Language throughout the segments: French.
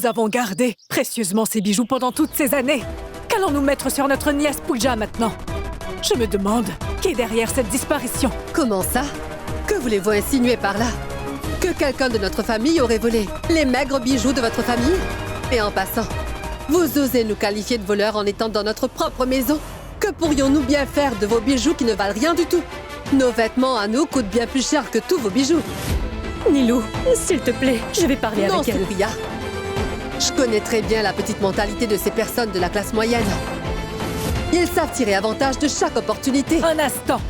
Nous avons gardé précieusement ces bijoux pendant toutes ces années. Qu'allons-nous mettre sur notre nièce Pooja maintenant? Je me demande qui est derrière cette disparition. Comment ça? Que voulez-vous insinuer par là? Que quelqu'un de notre famille aurait volé les maigres bijoux de votre famille? Et en passant, vous osez nous qualifier de voleurs en étant dans notre propre maison? Que pourrions-nous bien faire de vos bijoux qui ne valent rien du tout? Nos vêtements à nous coûtent bien plus cher que tous vos bijoux. Nilou, s'il te plaît, je vais parler Non, avec elle. Surya. Je connais très bien la petite mentalité de ces personnes de la classe moyenne. Ils savent tirer avantage de chaque opportunité. Un instant!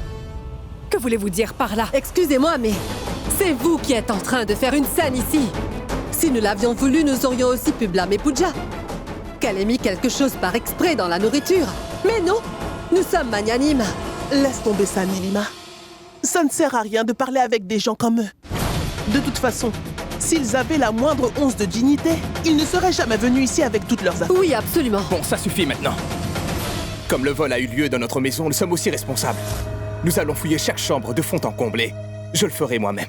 Que voulez-vous dire par là? Excusez-moi, mais c'est vous qui êtes en train de faire une scène ici. Si nous l'avions voulu, nous aurions aussi pu blâmer Pooja. Qu'elle ait mis quelque chose par exprès dans la nourriture. Mais non, nous sommes magnanimes. Laisse tomber ça, Nilima. Ça ne sert à rien de parler avec des gens comme eux. De toute façon, s'ils avaient la moindre once de dignité, ils ne seraient jamais venus ici avec toutes leurs affaires. Oui, absolument. Bon, ça suffit maintenant. Comme le vol a eu lieu dans notre maison, nous sommes aussi responsables. Nous allons fouiller chaque chambre de fond en comble et je le ferai moi-même.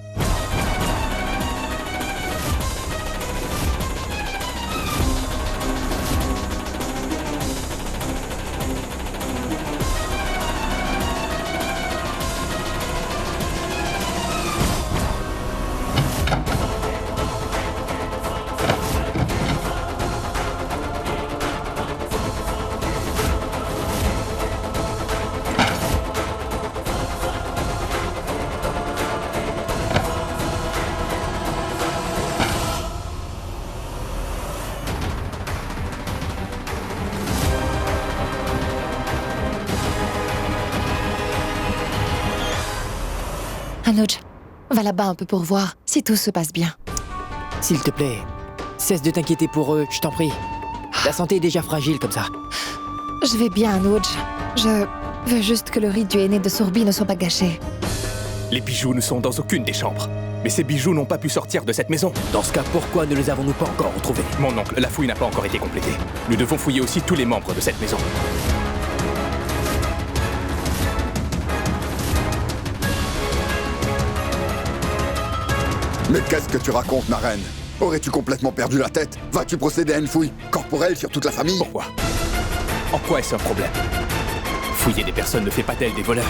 Anuj, va là-bas un peu pour voir si tout se passe bien. S'il te plaît, cesse de t'inquiéter pour eux, je t'en prie. Ta santé est déjà fragile comme ça. Je vais bien, Anuj. Je veux juste que le rite du aîné de Surbi ne soit pas gâché. Les bijoux ne sont dans aucune des chambres. Mais ces bijoux n'ont pas pu sortir de cette maison. Dans ce cas, pourquoi ne les avons-nous pas encore retrouvés? Mon oncle, la fouille n'a pas encore été complétée. Nous devons fouiller aussi tous les membres de cette maison. Mais qu'est-ce que tu racontes, Naren? Aurais-tu complètement perdu la tête? Vas-tu procéder à une fouille corporelle sur toute la famille? Pourquoi? En quoi est-ce un problème? Fouiller des personnes ne fait pas d'elles des voleurs.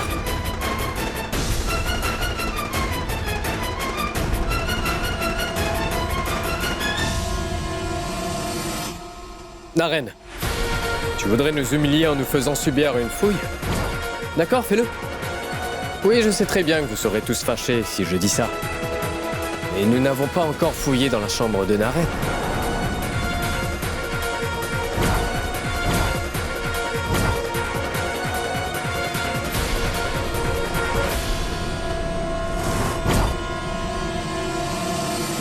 Naren, tu voudrais nous humilier en nous faisant subir une fouille? D'accord, fais-le. Oui, je sais très bien que vous serez tous fâchés si je dis ça. Et nous n'avons pas encore fouillé dans la chambre de Naren.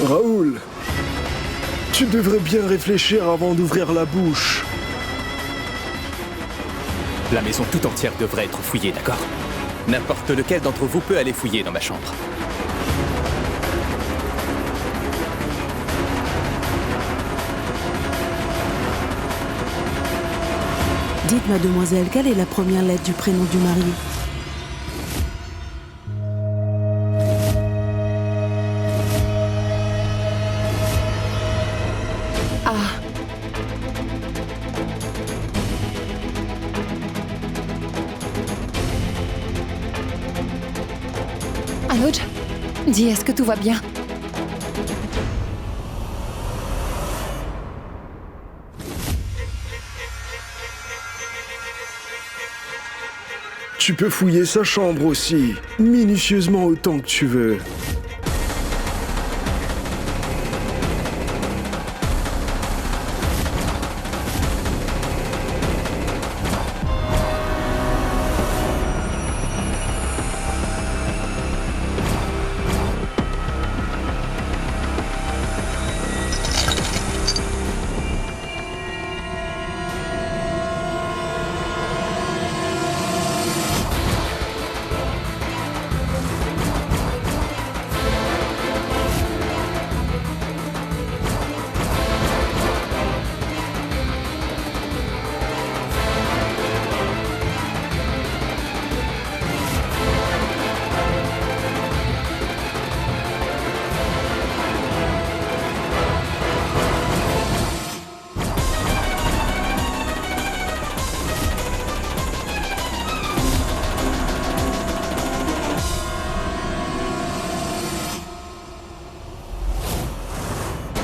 Raoul, tu devrais bien réfléchir avant d'ouvrir la bouche. La maison tout entière devrait être fouillée, d'accord? N'importe lequel d'entre vous peut aller fouiller dans ma chambre. Dites, mademoiselle, quelle est la première lettre du prénom du marié? Ah. Anuj, dis, est-ce que tout va bien? Tu peux fouiller sa chambre aussi, minutieusement autant que tu veux.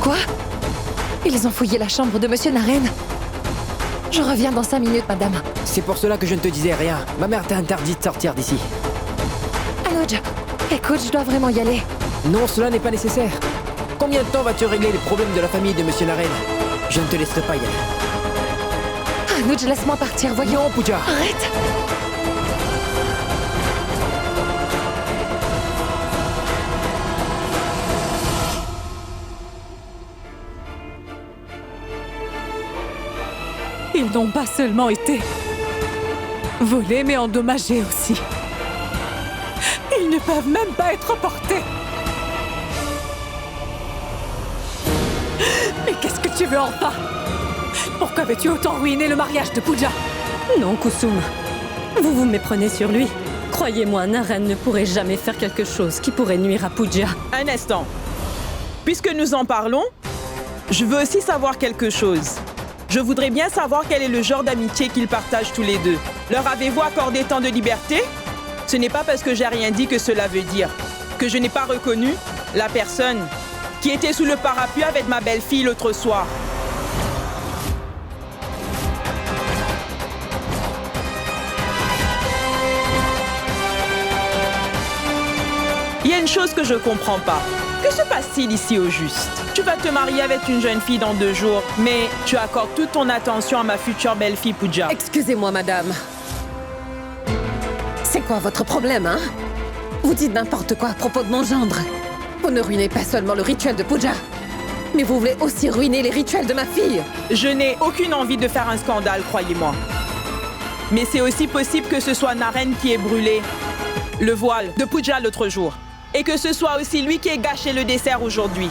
Quoi? Ils ont fouillé la chambre de Monsieur Naren. Je reviens dans 5 minutes, madame. C'est pour cela que je ne te disais rien. Ma mère t'a interdit de sortir d'ici. Anuj, écoute, je dois vraiment y aller. Non, cela n'est pas nécessaire. Combien de temps vas-tu régler les problèmes de la famille de Monsieur Naren? Je ne te laisserai pas y aller. Anuj, laisse-moi partir, voyons. Non, Pooja. Arrête! Ils n'ont pas seulement été volés, mais endommagés aussi. Ils ne peuvent même pas être emportés. Mais qu'est-ce que tu veux enfin? Pourquoi veux-tu autant ruiner le mariage de Pooja? Non, Kusum. Vous vous méprenez sur lui. Croyez-moi, Naren ne pourrait jamais faire quelque chose qui pourrait nuire à Pooja. Un instant. Puisque nous en parlons, je veux aussi savoir quelque chose. Je voudrais bien savoir quel est le genre d'amitié qu'ils partagent tous les deux. Leur avez-vous accordé tant de liberté? Ce n'est pas parce que j'ai rien dit que cela veut dire que je n'ai pas reconnu la personne qui était sous le parapluie avec ma belle-fille l'autre soir. Il y a une chose que je comprends pas. Que se passe-t-il ici au juste? Tu vas te marier avec une jeune fille dans 2 jours, mais tu accordes toute ton attention à ma future belle-fille Pooja. Excusez-moi, madame. C'est quoi votre problème, hein? Vous dites n'importe quoi à propos de mon gendre. Vous ne ruinez pas seulement le rituel de Pooja, mais vous voulez aussi ruiner les rituels de ma fille. Je n'ai aucune envie de faire un scandale, croyez-moi. Mais c'est aussi possible que ce soit Naren qui ait brûlé le voile de Pooja l'autre jour. Et que ce soit aussi lui qui ait gâché le dessert aujourd'hui.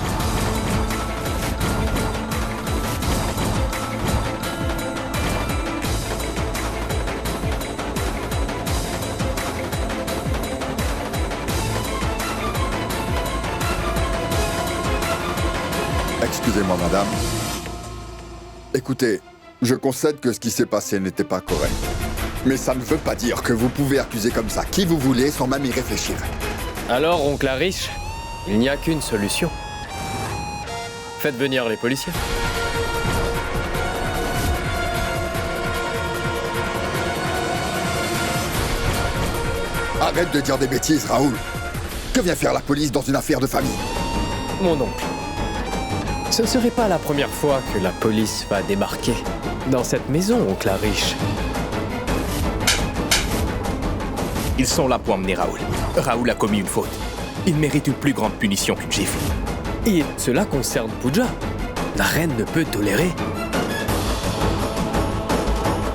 Excusez-moi, madame. Écoutez, je concède que ce qui s'est passé n'était pas correct. Mais ça ne veut pas dire que vous pouvez accuser comme ça qui vous voulez sans même y réfléchir. Alors, oncle Arish, il n'y a qu'une solution. Faites venir les policiers. Arrête de dire des bêtises, Raoul. Que vient faire la police dans une affaire de famille? Mon oncle, ce ne serait pas la première fois que la police va débarquer dans cette maison, oncle Arish. Ils sont là pour emmener Raoul. Raoul a commis une faute. Il mérite une plus grande punition qu'une gifle. Et cela concerne Pooja. La reine ne peut tolérer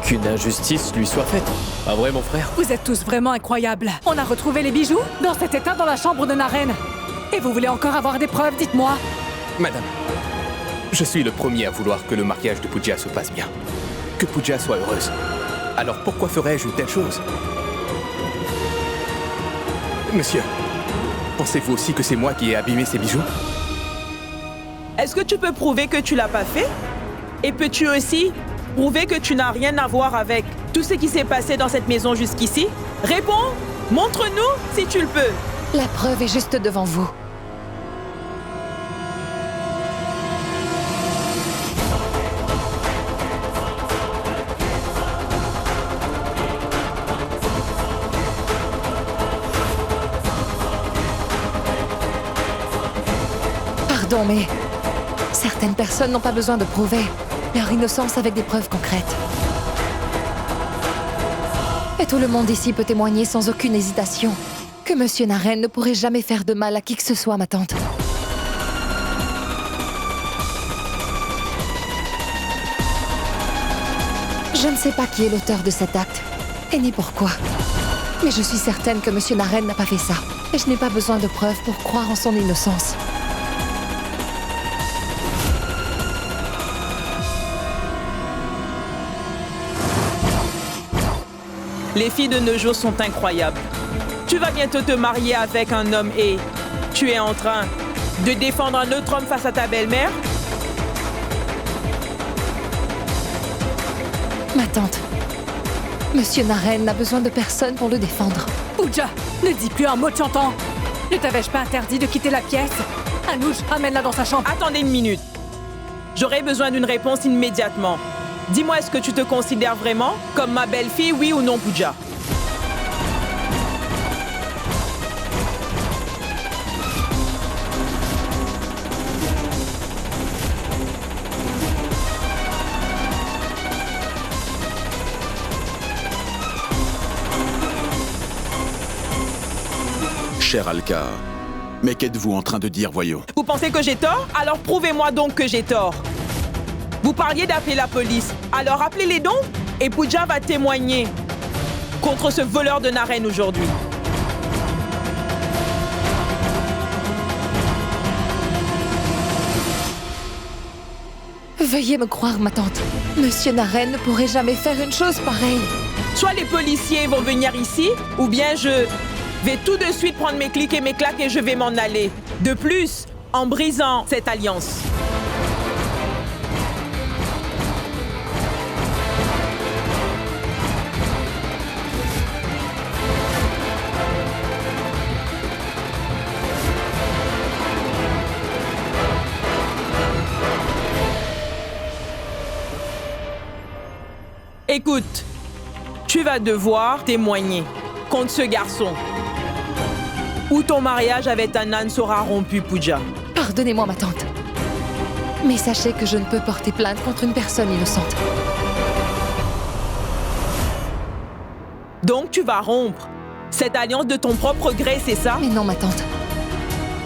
qu'une injustice lui soit faite. Pas vrai, mon frère? Vous êtes tous vraiment incroyables. On a retrouvé les bijoux dans cet état dans la chambre de Naren. Et vous voulez encore avoir des preuves, dites-moi? Madame, je suis le premier à vouloir que le mariage de Pooja se passe bien. Que Pooja soit heureuse. Alors pourquoi ferais-je une telle chose? Monsieur, pensez-vous aussi que c'est moi qui ai abîmé ces bijoux? Est-ce que tu peux prouver que tu l'as pas fait? Et peux-tu aussi prouver que tu n'as rien à voir avec tout ce qui s'est passé dans cette maison jusqu'ici? Réponds! Montre-nous si tu le peux! La preuve est juste devant vous. Pardon, mais certaines personnes n'ont pas besoin de prouver leur innocence avec des preuves concrètes. Et tout le monde ici peut témoigner sans aucune hésitation que Monsieur Naren ne pourrait jamais faire de mal à qui que ce soit, ma tante. Je ne sais pas qui est l'auteur de cet acte, et ni pourquoi. Mais je suis certaine que Monsieur Naren n'a pas fait ça. Et je n'ai pas besoin de preuves pour croire en son innocence. Les filles de nos jours sont incroyables. Tu vas bientôt te marier avec un homme et tu es en train de défendre un autre homme face à ta belle-mère? Ma tante, Monsieur Naren n'a besoin de personne pour le défendre. Pooja, ne dis plus un mot, tu entends? Ne t'avais-je pas interdit de quitter la pièce? Anouj, amène-la dans sa chambre. Attendez une minute. J'aurais besoin d'une réponse immédiatement. Dis-moi, est-ce que tu te considères vraiment comme ma belle-fille, oui ou non, Pooja? Cher Alka, mais qu'êtes-vous en train de dire, voyons? Vous pensez que j'ai tort? Alors prouvez-moi donc que j'ai tort. Vous parliez d'appeler la police, alors appelez-les donc et Pooja va témoigner contre ce voleur de Naren aujourd'hui. Veuillez me croire, ma tante. Monsieur Naren ne pourrait jamais faire une chose pareille. Soit les policiers vont venir ici, ou bien je vais tout de suite prendre mes clics et mes claques et je vais m'en aller. De plus, en brisant cette alliance. Écoute, tu vas devoir témoigner contre ce garçon. Ou ton mariage avec Anand sera rompu, Pooja. Pardonnez-moi, ma tante. Mais sachez que je ne peux porter plainte contre une personne innocente. Donc tu vas rompre cette alliance de ton propre gré, c'est ça? Mais non, ma tante.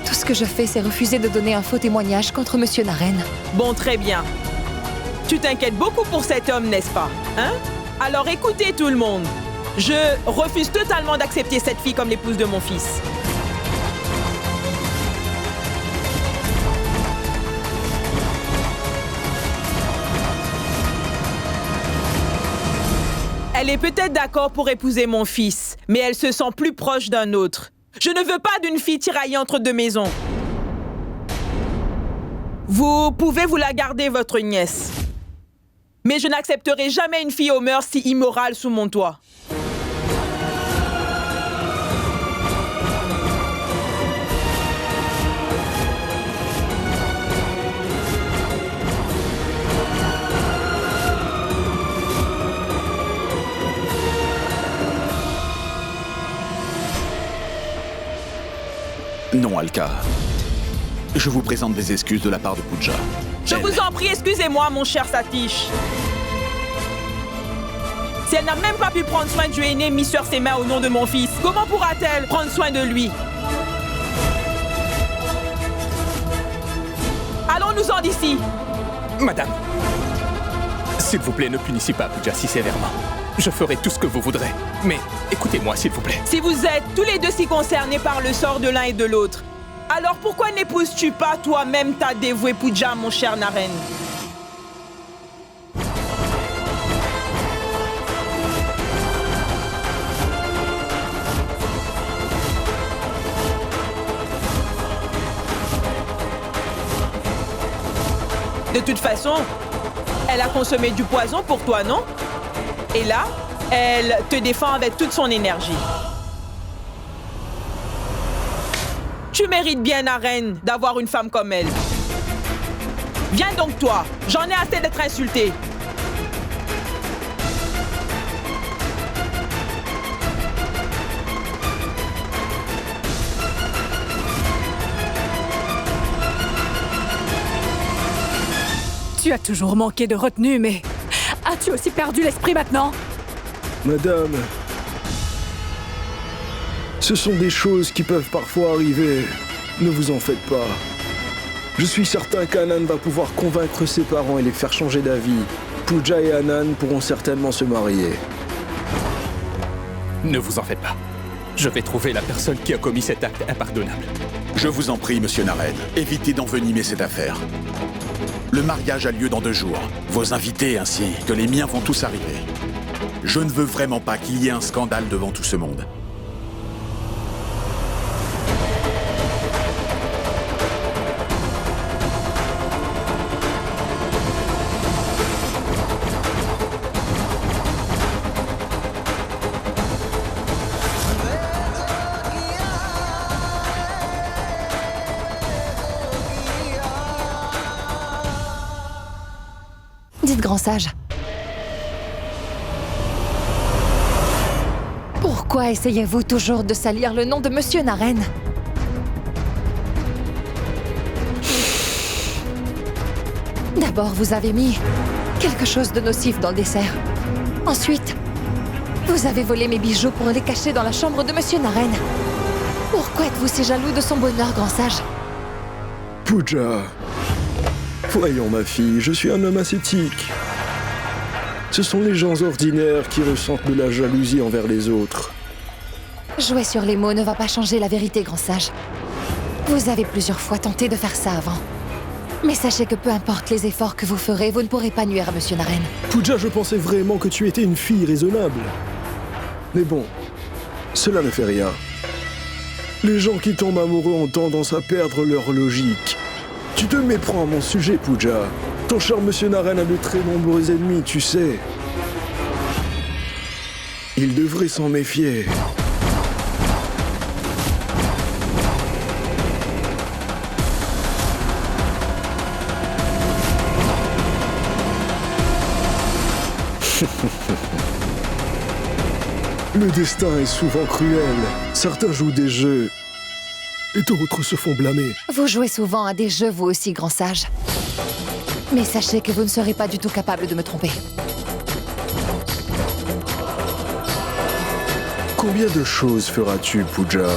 Tout ce que je fais, c'est refuser de donner un faux témoignage contre Monsieur Naren. Bon, très bien. Tu t'inquiètes beaucoup pour cet homme, n'est-ce pas? Hein? Alors écoutez tout le monde. Je refuse totalement d'accepter cette fille comme l'épouse de mon fils. Elle est peut-être d'accord pour épouser mon fils, mais elle se sent plus proche d'un autre. Je ne veux pas d'une fille tiraillée entre deux maisons. Vous pouvez vous la garder, votre nièce. Mais je n'accepterai jamais une fille aux mœurs si immorales sous mon toit. Non, Alka. Je vous présente des excuses de la part de Pooja. Je vous en prie, excusez-moi, mon cher Satish. Si elle n'a même pas pu prendre soin du aîné mis sur ses mains au nom de mon fils, comment pourra-t-elle prendre soin de lui? Allons-nous-en d'ici. Madame, s'il vous plaît, ne punissez pas Pooja si sévèrement. Je ferai tout ce que vous voudrez. Mais écoutez-moi, s'il vous plaît. Si vous êtes tous les deux si concernés par le sort de l'un et de l'autre, alors pourquoi n'épouses-tu pas toi-même ta dévouée Pooja, mon cher Naren? De toute façon, elle a consommé du poison pour toi, non? Et là, elle te défend avec toute son énergie. Tu mérites bien, Naren, d'avoir une femme comme elle. Viens donc, toi. J'en ai assez d'être insultée. Tu as toujours manqué de retenue, mais as-tu aussi perdu l'esprit maintenant? Madame, ce sont des choses qui peuvent parfois arriver. Ne vous en faites pas. Je suis certain qu'Anand va pouvoir convaincre ses parents et les faire changer d'avis. Pooja et Anand pourront certainement se marier. Ne vous en faites pas. Je vais trouver la personne qui a commis cet acte impardonnable. Je vous en prie, monsieur Naren, évitez d'envenimer cette affaire. Le mariage a lieu dans 2 jours. Vos invités ainsi que les miens vont tous arriver. Je ne veux vraiment pas qu'il y ait un scandale devant tout ce monde. Grand sage. Pourquoi essayez-vous toujours de salir le nom de Monsieur Naren? D'abord, vous avez mis quelque chose de nocif dans le dessert. Ensuite, vous avez volé mes bijoux pour les cacher dans la chambre de Monsieur Naren. Pourquoi êtes-vous si jaloux de son bonheur, grand sage? Pooja, voyons ma fille, je suis un homme ascétique. Ce sont les gens ordinaires qui ressentent de la jalousie envers les autres. Jouer sur les mots ne va pas changer la vérité, grand sage. Vous avez plusieurs fois tenté de faire ça avant. Mais sachez que peu importe les efforts que vous ferez, vous ne pourrez pas nuire à Monsieur Naren. Pooja, je pensais vraiment que tu étais une fille raisonnable. Mais bon, cela ne fait rien. Les gens qui tombent amoureux ont tendance à perdre leur logique. Tu te méprends à mon sujet, Pooja. Ton cher Monsieur Naren a de très nombreux ennemis, tu sais. Il devrait s'en méfier. Le destin est souvent cruel. Certains jouent des jeux et d'autres se font blâmer. Vous jouez souvent à des jeux, vous aussi, grand sage. Mais sachez que vous ne serez pas du tout capable de me tromper. Combien de choses feras-tu, Pooja?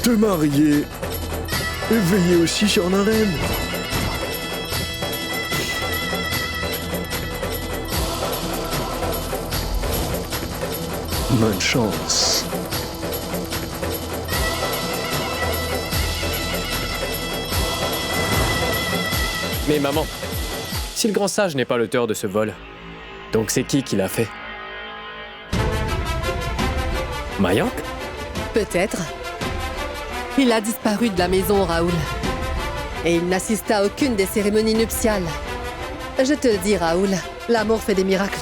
Te marier et veiller aussi sur Naren? Bonne chance. Mais maman, si le grand sage n'est pas l'auteur de ce vol, donc c'est qui l'a fait? Mayank? Peut-être. Il a disparu de la maison, Raoul. Et il n'assista à aucune des cérémonies nuptiales. Je te le dis, Raoul, l'amour fait des miracles.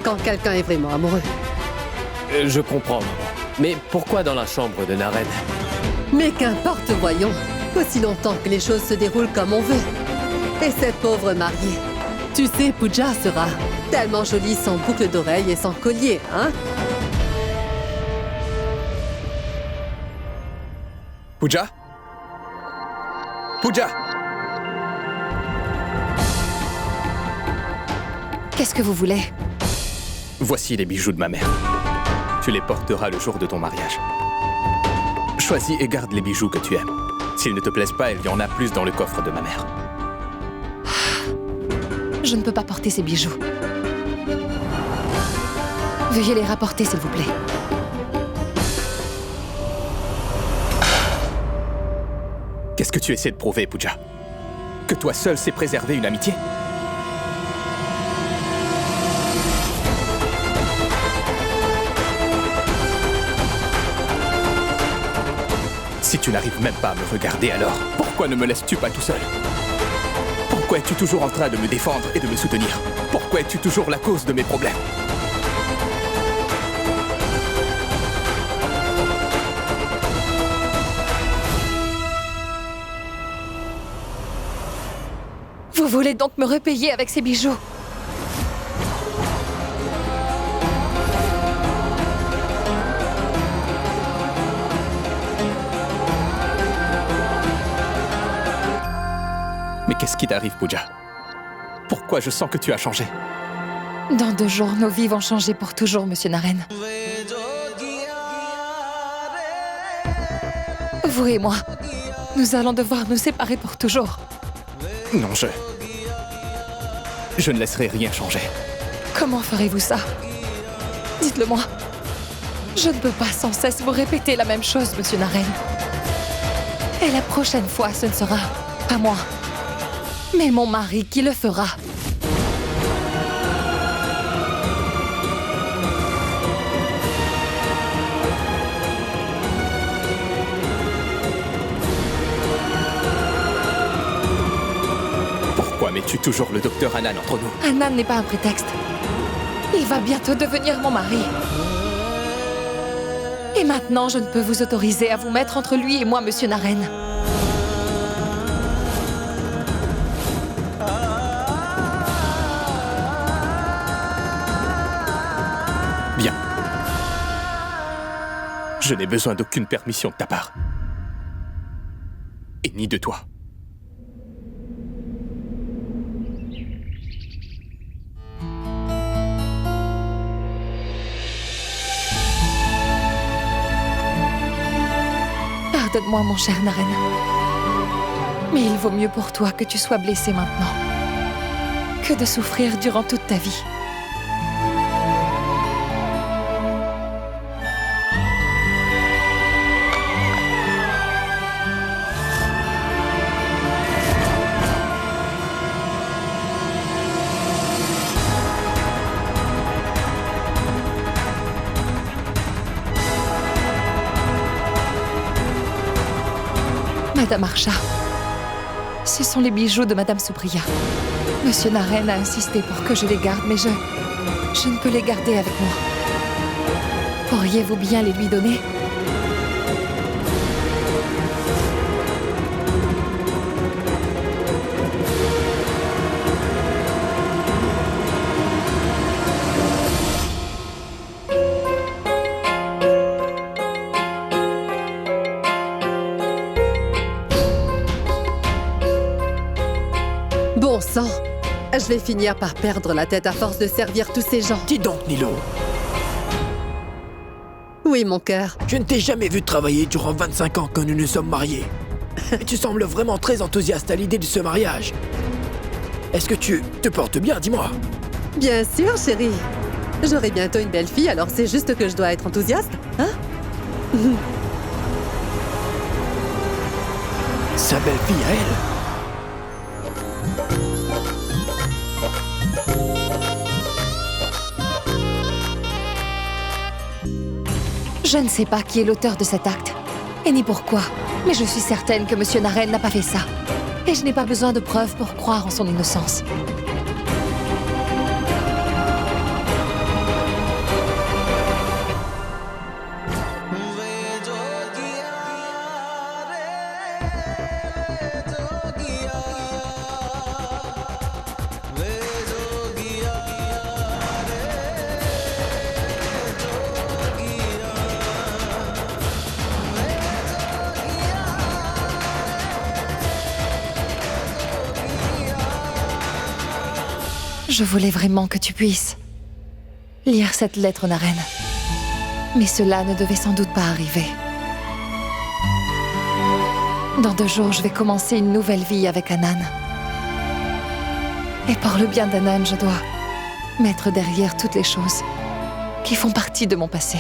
Quand quelqu'un est vraiment amoureux. Je comprends, maman. Mais pourquoi dans la chambre de Naren? Mais qu'importe, voyons. Aussi longtemps que les choses se déroulent comme on veut. Et cette pauvre mariée. Tu sais, Pooja sera tellement jolie sans boucle d'oreille et sans collier, hein? Pooja? Pooja! Qu'est-ce que vous voulez? Voici les bijoux de ma mère. Tu les porteras le jour de ton mariage. Choisis et garde les bijoux que tu aimes. S'ils ne te plaisent pas, il y en a plus dans le coffre de ma mère. Je ne peux pas porter ces bijoux. Veuillez les rapporter, s'il vous plaît. Qu'est-ce que tu essaies de prouver, Pooja? Que toi seul sais préserver une amitié? Si tu n'arrives même pas à me regarder, alors pourquoi ne me laisses-tu pas tout seul? Pourquoi es-tu toujours en train de me défendre et de me soutenir? Pourquoi es-tu toujours la cause de mes problèmes? Vous voulez donc me repayer avec ces bijoux? Mais qu'est-ce qui t'arrive, Pooja? Pourquoi je sens que tu as changé? Dans 2 jours, nos vies vont changer pour toujours, Monsieur Naren. Vous et moi, nous allons devoir nous séparer pour toujours. Non, je ne laisserai rien changer. Comment ferez-vous ça? Dites-le-moi. Je ne peux pas sans cesse vous répéter la même chose, Monsieur Naren. Et la prochaine fois, ce ne sera pas moi, mais mon mari qui le fera. Pourquoi mets-tu toujours le docteur Anan entre nous? Anan n'est pas un prétexte. Il va bientôt devenir mon mari. Et maintenant, je ne peux vous autoriser à vous mettre entre lui et moi, Monsieur Naren. Je n'ai besoin d'aucune permission de ta part. Et ni de toi. Pardonne-moi, mon cher Naren. Mais il vaut mieux pour toi que tu sois blessé maintenant que de souffrir durant toute ta vie. Madame Archa, ce sont les bijoux de Madame Supriya. Monsieur Naren a insisté pour que je les garde, mais je ne peux les garder avec moi. Pourriez-vous bien les lui donner? Bon sang, je vais finir par perdre la tête à force de servir tous ces gens. Dis donc, Nilo. Oui, mon cœur. Je ne t'ai jamais vu travailler durant 25 ans que nous nous sommes mariés. Et tu sembles vraiment très enthousiaste à l'idée de ce mariage. Est-ce que tu te portes bien, dis-moi? Bien sûr, chérie. J'aurai bientôt une belle fille, alors c'est juste que je dois être enthousiaste, hein? Sa belle-fille à elle. Je ne sais pas qui est l'auteur de cet acte, et ni pourquoi, mais je suis certaine que Monsieur Naren n'a pas fait ça. Et je n'ai pas besoin de preuves pour croire en son innocence. Je voulais vraiment que tu puisses lire cette lettre, Naren. Mais cela ne devait sans doute pas arriver. Dans 2 jours, je vais commencer une nouvelle vie avec Anan. Et pour le bien d'Anan, je dois mettre derrière toutes les choses qui font partie de mon passé.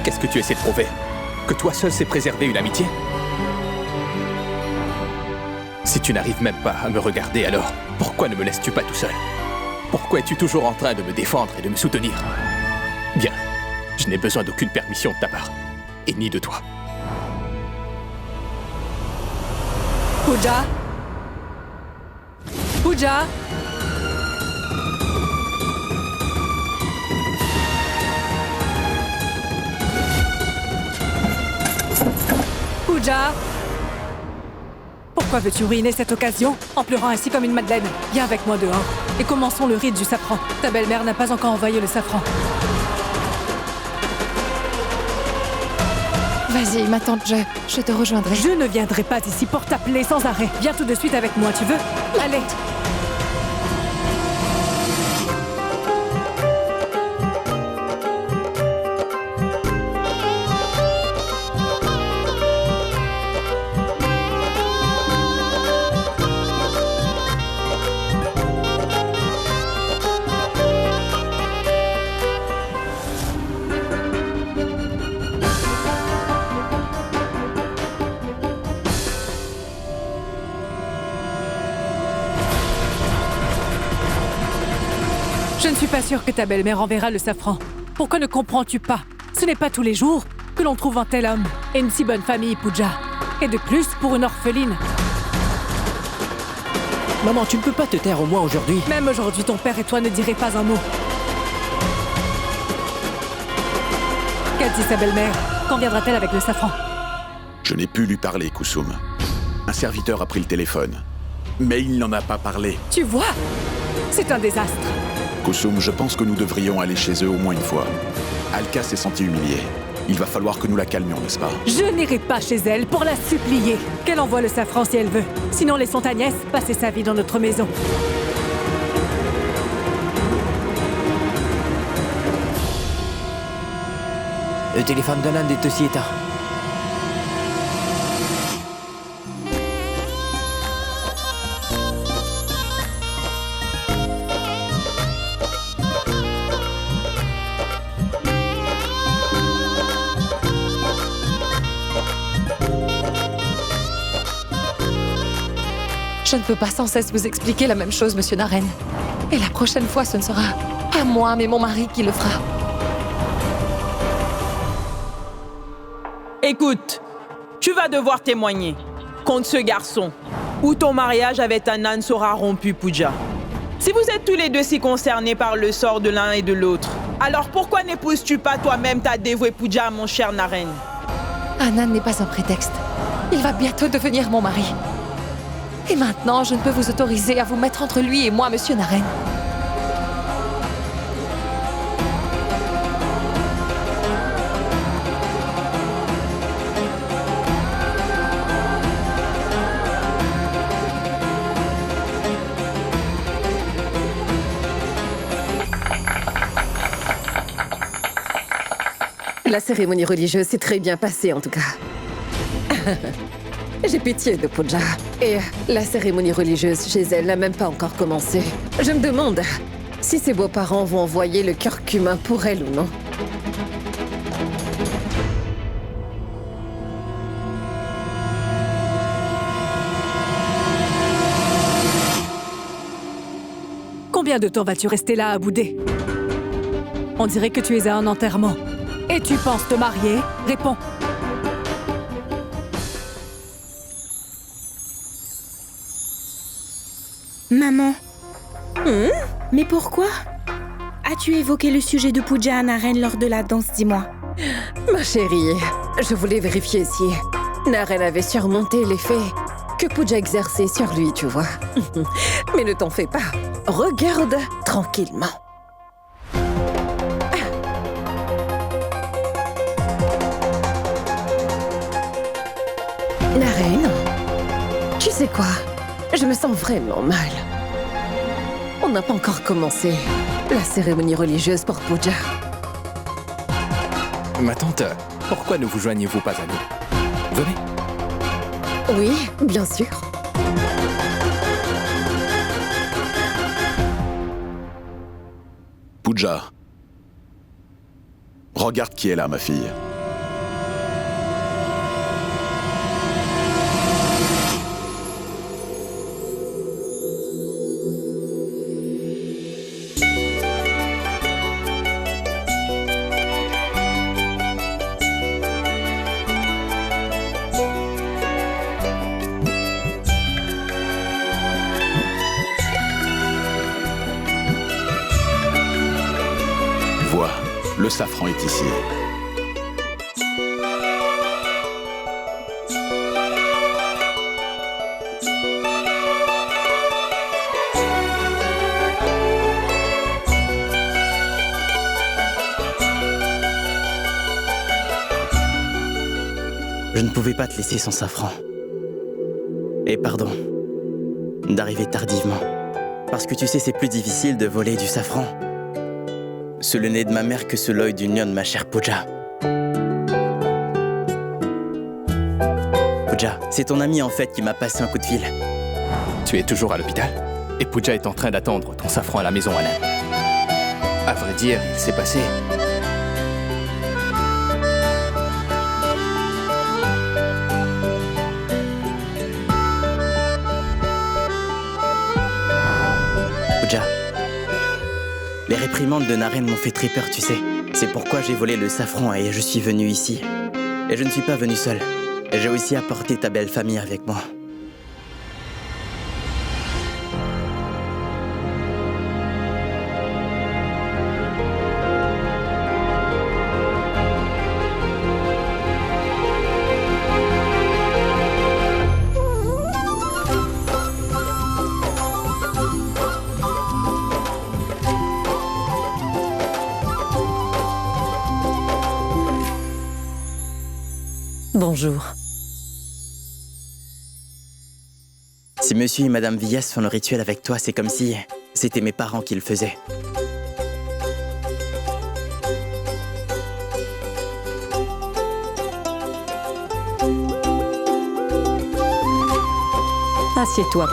Qu'est-ce que tu essaies de prouver? Que toi seul sais préserver une amitié? Si tu n'arrives même pas à me regarder, alors pourquoi ne me laisses-tu pas tout seul? Pourquoi es-tu toujours en train de me défendre et de me soutenir? Bien, je n'ai besoin d'aucune permission de ta part, et ni de toi. Pooja? Pooja? Pooja? Pourquoi veux-tu ruiner cette occasion en pleurant ainsi comme une madeleine? Viens avec moi dehors et commençons le rite du safran. Ta belle-mère n'a pas encore envoyé le safran. Vas-y, ma tante, je te rejoindrai. Je ne viendrai pas ici pour t'appeler sans arrêt. Viens tout de suite avec moi, tu veux? Allez! Je ne suis pas sûre que ta belle-mère enverra le safran. Pourquoi ne comprends-tu pas? Ce n'est pas tous les jours que l'on trouve un tel homme et une si bonne famille, Pooja. Et de plus, pour une orpheline. Maman, tu ne peux pas te taire au moins aujourd'hui. Même aujourd'hui, ton père et toi ne direz pas un mot. Qu'a dit sa belle-mère? Quand viendra-t-elle avec le safran? Je n'ai pu lui parler, Kusum. Un serviteur a pris le téléphone. Mais il n'en a pas parlé. Tu vois? C'est un désastre. Kusum, je pense que nous devrions aller chez eux au moins une fois. Alka s'est sentie humiliée. Il va falloir que nous la calmions, n'est-ce pas? Je n'irai pas chez elle pour la supplier. Qu'elle envoie le safran si elle veut. Sinon, laissons Agnès passer sa vie dans notre maison. Le téléphone d'Anan est aussi éteint. Je ne peux pas sans cesse vous expliquer la même chose, monsieur Naren. Et la prochaine fois, ce ne sera pas moi, mais mon mari qui le fera. Écoute, tu vas devoir témoigner contre ce garçon, ou ton mariage avec Anan sera rompu, Pooja. Si vous êtes tous les deux si concernés par le sort de l'un et de l'autre, alors pourquoi n'épouses-tu pas toi-même ta dévouée Pooja, mon cher Naren? Anan n'est pas un prétexte. Il va bientôt devenir mon mari. Et maintenant, je ne peux vous autoriser à vous mettre entre lui et moi, monsieur Naren. La cérémonie religieuse s'est très bien passée, en tout cas. J'ai pitié de Pooja. Et la cérémonie religieuse chez elle n'a même pas encore commencé. Je me demande si ses beaux-parents vont envoyer le curcuma pour elle ou non. Combien de temps vas-tu rester là à bouder? On dirait que tu es à un enterrement. Et tu penses te marier? Réponds. Maman. Mais pourquoi? As-tu évoqué le sujet de Pooja à Naren lors de la danse, dis-moi? Ma chérie, je voulais vérifier si Naren avait surmonté l'effet que Pooja exerçait sur lui, tu vois. Mais ne t'en fais pas. Regarde tranquillement. Naren, tu sais quoi? Je me sens vraiment mal. On n'a pas encore commencé la cérémonie religieuse pour Pooja. Ma tante, pourquoi ne vous joignez-vous pas à nous? Venez. Oui, bien sûr. Pooja. Regarde qui est là, ma fille. Vois, le safran est ici. Je ne pouvais pas te laisser sans safran. Et pardon d'arriver tardivement. Parce que tu sais, c'est plus difficile de voler du safran sous le nez de ma mère que sous l'œil du nion de ma chère Pooja. Pooja, c'est ton ami en fait qui m'a passé un coup de fil. Tu es toujours à l'hôpital? Et Pooja est en train d'attendre ton safran à la maison, Anan. À vrai dire, il s'est passé... Pooja, les réprimandes de Naren m'ont fait très peur, tu sais. C'est pourquoi j'ai volé le safran et je suis venu ici. Et je ne suis pas venu seul. J'ai aussi apporté ta belle famille avec moi. bonjour. Si monsieur et madame Villas font le rituel avec toi, c'est comme si c'était mes parents qui le faisaient. Assieds-toi.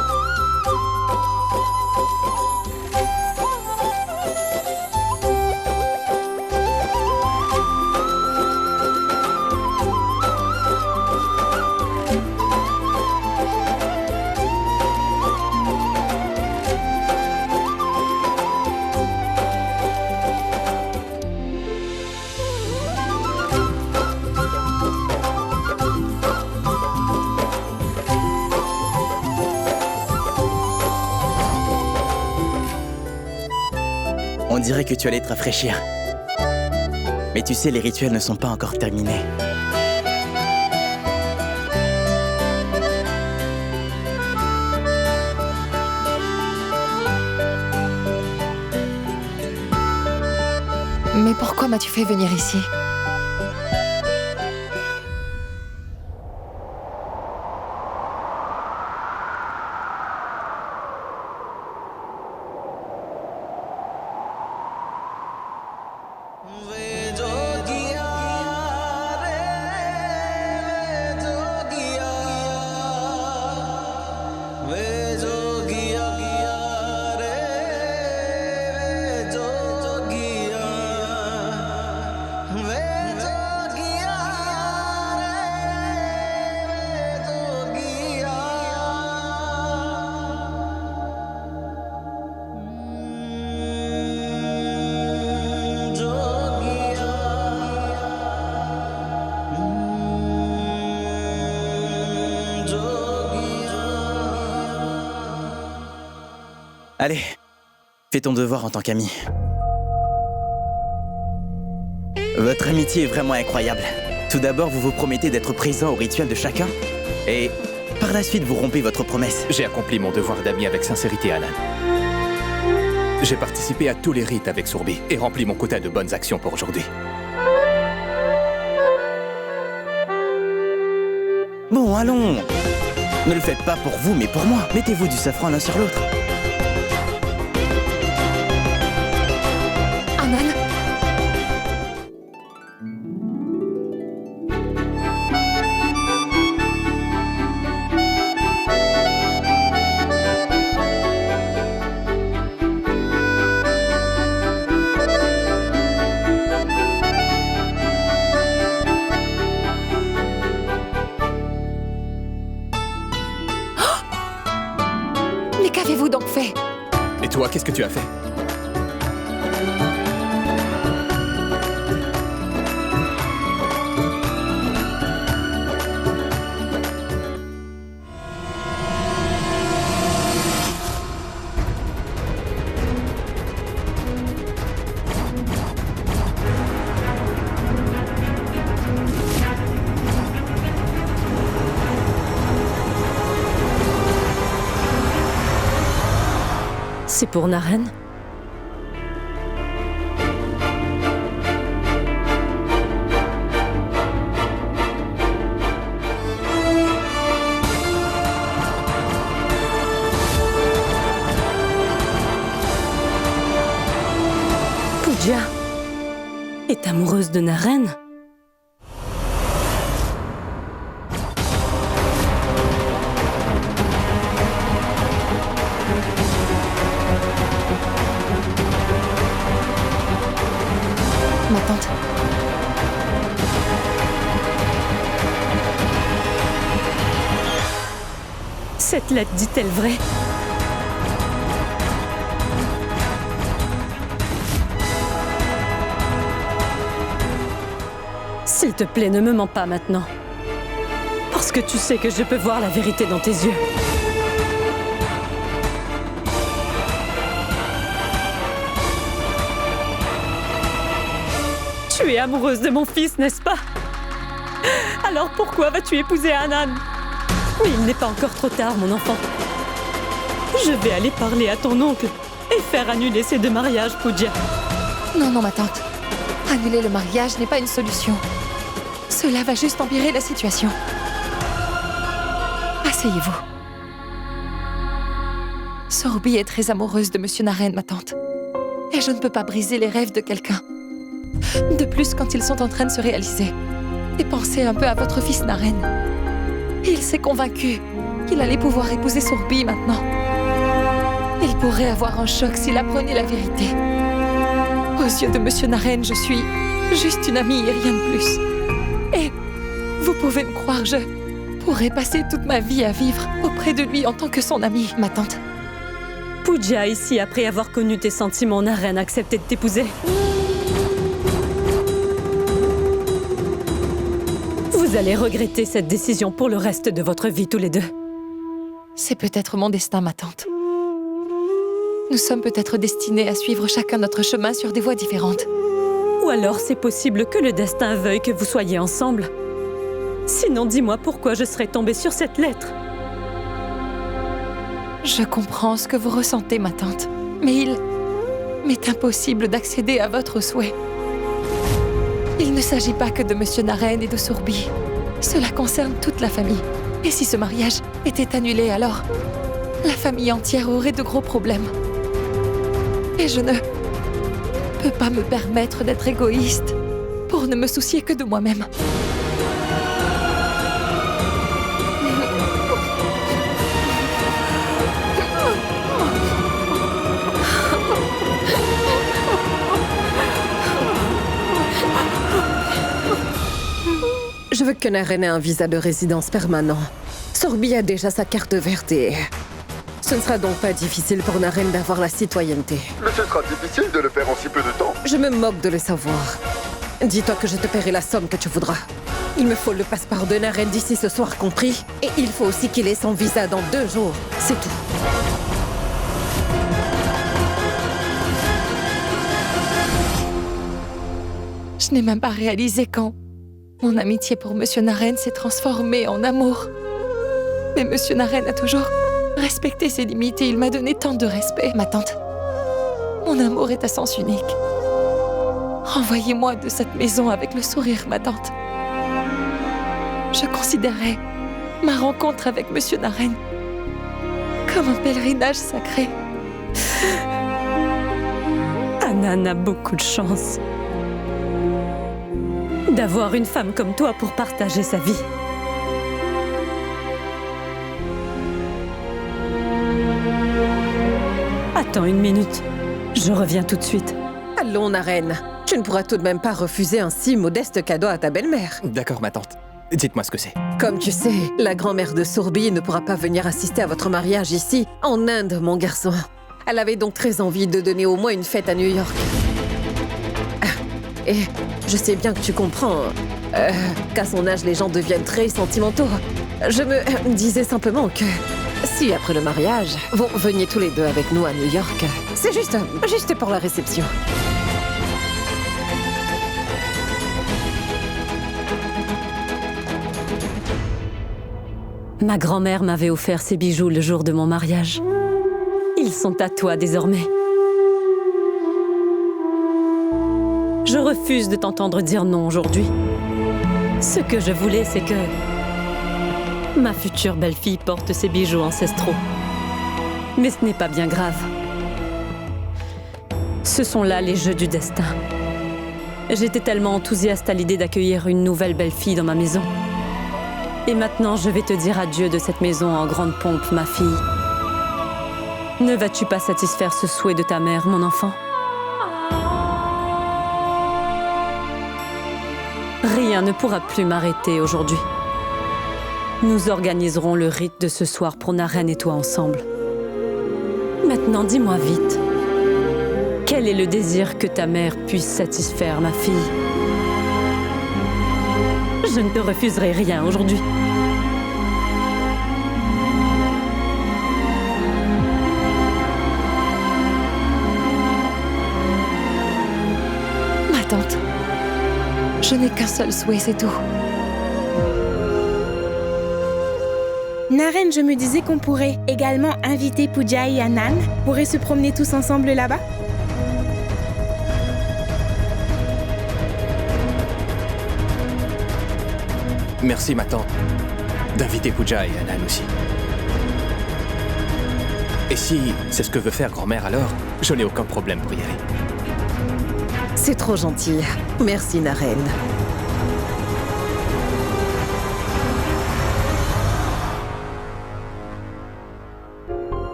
On dirait que tu allais te rafraîchir. Mais tu sais, les rituels ne sont pas encore terminés. Mais pourquoi m'as-tu fait venir ici? Allez, fais ton devoir en tant qu'ami. Votre amitié est vraiment incroyable. Tout d'abord, vous vous promettez d'être présent au rituel de chacun, et par la suite, vous rompez votre promesse. J'ai accompli mon devoir d'ami avec sincérité, Anan. J'ai participé à tous les rites avec Sourbi et rempli mon quota de bonnes actions pour aujourd'hui. Bon, allons. Ne le faites pas pour vous, mais pour moi. Mettez-vous du safran l'un sur l'autre. Anan? Mais qu'avez-vous donc fait? Et toi, qu'est-ce que tu as fait? C'est pour Naren? Pooja est amoureuse de Naren? Ma tante. Cette lettre dit-elle vrai? S'il te plaît, ne me mens pas maintenant. Parce que tu sais que je peux voir la vérité dans tes yeux. Tu es amoureuse de mon fils, n'est-ce pas? Alors pourquoi vas-tu épouser Anan? Oui, il n'est pas encore trop tard, mon enfant. Je vais aller parler à ton oncle et faire annuler ces deux mariages, Pooja. Non, non, ma tante. Annuler le mariage n'est pas une solution. Cela va juste empirer la situation. Asseyez-vous. Sorbi est très amoureuse de Monsieur Naren, ma tante. Et je ne peux pas briser les rêves de quelqu'un. De plus, quand ils sont en train de se réaliser. Et pensez un peu à votre fils Naren. Il s'est convaincu qu'il allait pouvoir épouser Sorbi maintenant. Il pourrait avoir un choc s'il apprenait la vérité. Aux yeux de Monsieur Naren, je suis juste une amie et rien de plus. Et vous pouvez me croire, je pourrais passer toute ma vie à vivre auprès de lui en tant que son amie, ma tante. Pooja, ici, après avoir connu tes sentiments, Naren a accepté de t'épouser. Vous allez regretter cette décision pour le reste de votre vie, tous les deux. C'est peut-être mon destin, ma tante. Nous sommes peut-être destinés à suivre chacun notre chemin sur des voies différentes. Ou alors c'est possible que le destin veuille que vous soyez ensemble. Sinon, dis-moi pourquoi je serais tombée sur cette lettre. Je comprends ce que vous ressentez, ma tante. Mais il m'est impossible d'accéder à votre souhait. Il ne s'agit pas que de Monsieur Naren et de Sorbi. Cela concerne toute la famille. Et si ce mariage était annulé, alors la famille entière aurait de gros problèmes. Et je ne peux pas me permettre d'être égoïste pour ne me soucier que de moi-même. Je veux que Naren ait un visa de résidence permanent. Sorbi a déjà sa carte verte et... ce ne sera donc pas difficile pour Naren d'avoir la citoyenneté. Mais ce sera difficile de le faire en si peu de temps. Je me moque de le savoir. Dis-toi que je te paierai la somme que tu voudras. Il me faut le passeport de Naren d'ici ce soir compris. Et il faut aussi qu'il ait son visa dans 2 jours. C'est tout. Je n'ai même pas réalisé quand mon amitié pour Monsieur Naren s'est transformée en amour. Mais Monsieur Naren a toujours respecté ses limites et il m'a donné tant de respect, ma tante. Mon amour est à sens unique. Renvoyez-moi de cette maison avec le sourire, ma tante. Je considérais ma rencontre avec Monsieur Naren comme un pèlerinage sacré. Anan a beaucoup de chance d'avoir une femme comme toi pour partager sa vie. Attends 1 minute. Je reviens tout de suite. Allons, Naren. Tu ne pourras tout de même pas refuser un si modeste cadeau à ta belle-mère. D'accord, ma tante. Dites-moi ce que c'est. Comme tu sais, la grand-mère de Sorbi ne pourra pas venir assister à votre mariage ici, en Inde, mon garçon. Elle avait donc très envie de donner au moins une fête à New York. Et je sais bien que tu comprends qu'à son âge, les gens deviennent très sentimentaux. Je me disais simplement que si, après le mariage, vous veniez tous les deux avec nous à New York, c'est juste pour la réception. Ma grand-mère m'avait offert ces bijoux le jour de mon mariage. Ils sont à toi désormais. Je refuse de t'entendre dire non aujourd'hui. Ce que je voulais, c'est que ma future belle-fille porte ces bijoux ancestraux. Mais ce n'est pas bien grave. Ce sont là les jeux du destin. J'étais tellement enthousiaste à l'idée d'accueillir une nouvelle belle-fille dans ma maison. Et maintenant, je vais te dire adieu de cette maison en grande pompe, ma fille. Ne vas-tu pas satisfaire ce souhait de ta mère, mon enfant ? Rien ne pourra plus m'arrêter aujourd'hui. Nous organiserons le rite de ce soir pour Naren et toi ensemble. Maintenant, dis-moi vite. Quel est le désir que ta mère puisse satisfaire, ma fille ? Je ne te refuserai rien aujourd'hui. Ma tante, je n'ai qu'un seul souhait, c'est tout. Naren, je me disais qu'on pourrait également inviter Pooja et Anan. Pourraient se promener tous ensemble là-bas. merci ma tante d'inviter Pooja et Anan aussi. Et si c'est ce que veut faire grand-mère alors, je n'ai aucun problème pour y aller. C'est trop gentil. Merci, Naren.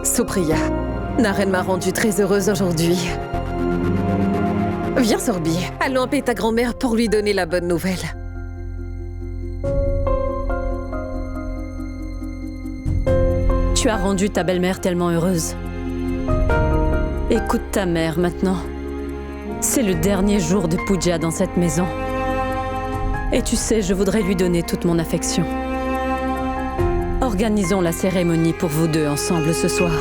Supriya, Naren m'a rendue très heureuse aujourd'hui. Viens, Sorbi, allons appeler ta grand-mère pour lui donner la bonne nouvelle. Tu as rendu ta belle-mère tellement heureuse. Écoute ta mère maintenant. C'est le dernier jour de Pooja dans cette maison. Et tu sais, je voudrais lui donner toute mon affection. Organisons la cérémonie pour vous deux ensemble ce soir.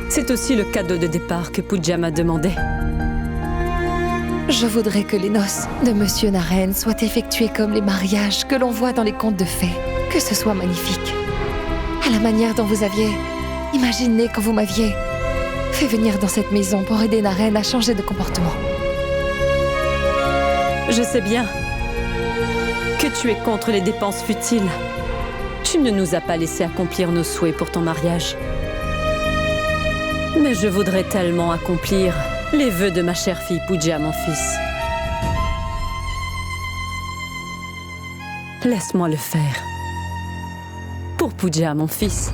C'est aussi le cadeau de départ que Pooja m'a demandé. Je voudrais que les noces de Monsieur Naren soient effectuées comme les mariages que l'on voit dans les contes de fées. Que ce soit magnifique. À la manière dont vous aviez imaginé quand vous m'aviez fait venir dans cette maison pour aider Naren à changer de comportement. Je sais bien que tu es contre les dépenses futiles. Tu ne nous as pas laissé accomplir nos souhaits pour ton mariage. Mais je voudrais tellement accomplir les vœux de ma chère fille Pooja, mon fils. Laisse-moi le faire. Pour Pooja, mon fils.